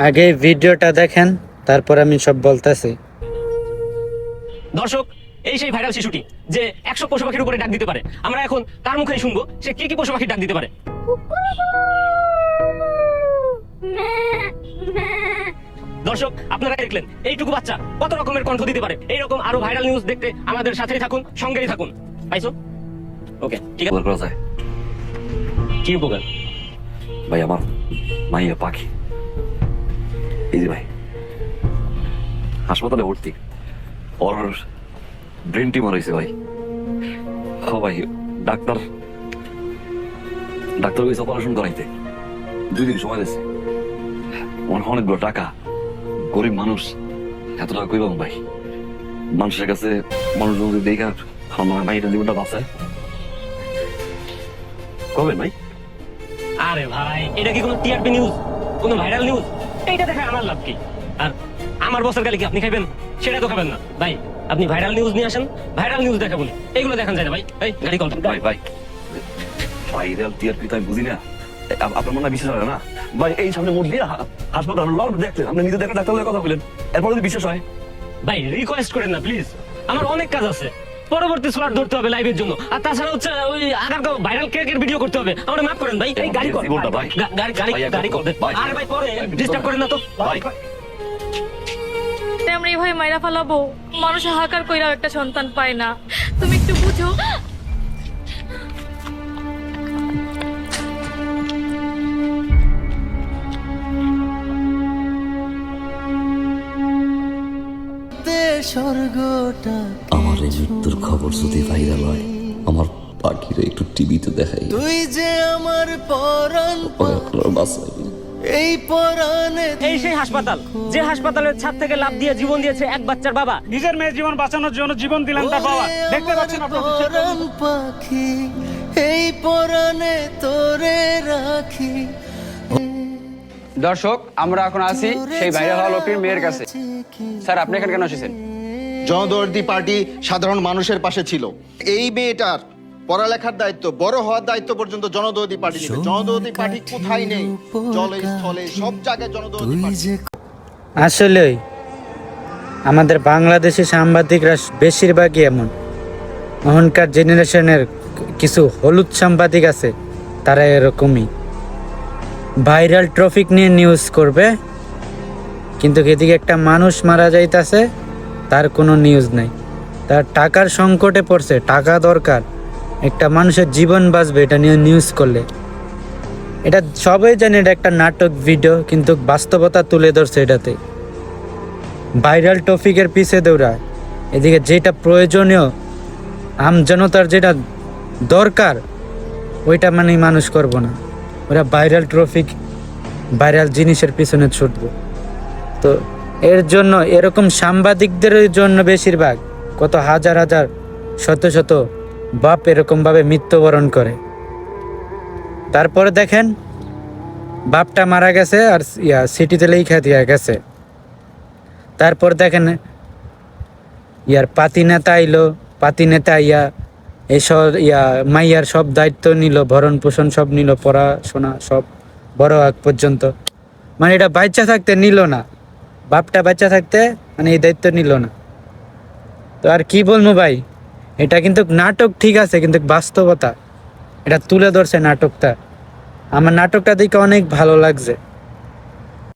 আগে ভিডিওটা দেখেন, তারপর আমি সব বলতেছি। দর্শক, এই সেই ভাইরাল শিশুটি যে 100 পশু পাখির উপরে ডাক দিতে পারে। আমরা এখন তার মুখে শুনবো সে কি কি পশু পাখির ডাক দিতে পারে। দর্শক, আপনারা দেখলেন এইটুকু বাচ্চা কত রকমের কণ্ঠ দিতে পারে। এইরকম আরো ভাইরাল নিউজ দেখতে আমাদের সাথেই থাকুন, সঙ্গেই থাকুন। পাইছো? ওকে, ঠিক আছে। করা যায় কি উপকার? ভাই, আমার মাইয়া পাখি এই যে ভাই হাসপাতালে ভর্তি, ওর ব্রেন টিউমার হয়েছে ভাই। ও ভাই, ডাক্তার হয়েছে অপারেশন করাইতে 2 দিন সময় দিচ্ছে। অনেকগুলো টাকা, গরিব মানুষ, এত টাকা কই পাবো ভাই? মানুষের কাছে মানুষজন যদি দেখা আমার ভাই এটা জীবনটা বাঁচায় কবেন ভাই? আরে ভাই, এটা কি কোনো টিআরপি নিউজ, কোনো ভাইরাল নিউজ? এইটা দেখে আমার লাভ কি? আর আমার বসের গালি কি আপনি খাইবেন? সেটা তো খাবেন না ভাই। আপনি ভাইরাল নিউজ নিয়ে আসেন, ভাইরাল নিউজ দেখা বলে এইগুলো দেখান যায় না ভাই। এই গাড়ি কল ভাই ভাইরাল টিআরপি তো আমি বুঝি না, আপনার মনে হয় বিশ্বাস হয় না ভাই? এই সামনে মুখ দিয়ে হাসপাতাল দেখলেন, আপনি নিজে দেখেন, ডাক্তারের কথা বলেন, এরপরে যদি বিশ্বাস হয়। ভাই, রিকোয়েস্ট করেন না প্লিজ, আমার অনেক কাজ আছে। পরবর্তী স্লট ধরতে হবে লাইভের জন্য, আর তাছাড়া হচ্ছে ওই আগার ভাইরাল কেকের ভিডিও করতে হবে। আমরা মাফ করেন ভাই। এই গাড়ি কল ভাই, গাড়ি কল। আরে ভাই, পরে ডিস্টার্ব করেন না তো ভাই। আমরা এইভাবে মাইরা ফেলাবো? মানুষ হাহাকার কইরাও একটা সন্তান পায় না, তুমি একটু বুঝো। আমার এই মৃত্যুর খবর যদি ভাইরাল হয়, আমার পাখিরা একটু টিভিতে দেখাই, তুই যে আমার পরাণ বাঁচাই। এই পরাণে এই সেই হাসপাতাল, যে হাসপাতালের ছাদ থেকে লাফ দিয়ে জীবন দিয়েছে এক বাচ্চার বাবা। নিজের মেয়ের জীবন বাঁচানোর জন্য জীবন দিলেন তার বাবা। দেখতে পাচ্ছেন পরাণ পাখি, এই পরাণে তোরে রাখি। দর্শক, আমরা এখন আছি সেই ভাইরাল হওয়া লোকটির মেয়ের কাছে। স্যার, আপনি এখানে কেন এসেছেন? জনদরদি পার্টি সাধারণ মানুষের পাশে ছিল। এই মেয়েটার পড়ালেখার দায়িত্ব, বড় হওয়ার দায়িত্ব পর্যন্ত জনদরদি পার্টি নেবে। জনদরদি পার্টি কোথায় নেই, জলে স্থলে সব জায়গায় জনদরদি পার্টি। আসলেই আমাদের বাংলাদেশি সাংবাদিকরা বেশিরভাগই এমন। এখনকার জেনারেশনের কিছু হলুদ সাংবাদিক আছে, তারা এরকমই ভাইরাল ট্রফিক নিয়ে নিউজ করবে, কিন্তু এদিকে একটা মানুষ মারা যাইতাছে, তার কোনো নিউজ নাই। তার টাকার সংকটে পড়ছে, টাকা দরকার, একটা মানুষের জীবন বাঁচবে, এটা নিয়ে নিউজ করলে। এটা সবাই জানে এটা একটা নাটক ভিডিও, কিন্তু বাস্তবতা তুলে ধরছে এটাতে। ভাইরাল টপিকের পিছে দৌড়ায়, এদিকে যেটা প্রয়োজনীয় আমজনতার যেটা দরকার ওইটা মানে মানুষ করবো না, ওরা ভাইরাল ট্রফিক ভাইরাল জিনিসের পিছনে ছুটবে। তো এর জন্য এরকম সাংবাদিকদের জন্য বেশিরভাগ কত হাজার হাজার শত শত বাপ এরকমভাবে মৃত্যুবরণ করে। তারপরে দেখেন বাপটা মারা গেছে আর সিটিতে লেখা দিয়া গেছে। তারপর দেখেন পাতি নেতা আইলো, পাতি নেতা এইসব মাইয়ার সব দায়িত্ব নিল, ভরণ পোষণ সব নিল, পড়াশোনা সব বড় আগ পর্যন্ত। মানে এটা বাচ্চা থাকতে নিল না, বাপটা বাচ্চা থাকতে মানে এই দায়িত্ব নিল না। তো আর কি বলবো ভাই, এটা কিন্তু নাটক ঠিক আছে, কিন্তু বাস্তবতা এটা তুলে ধরছে নাটকটা। আমার নাটকটা দেখে অনেক ভালো লাগছে।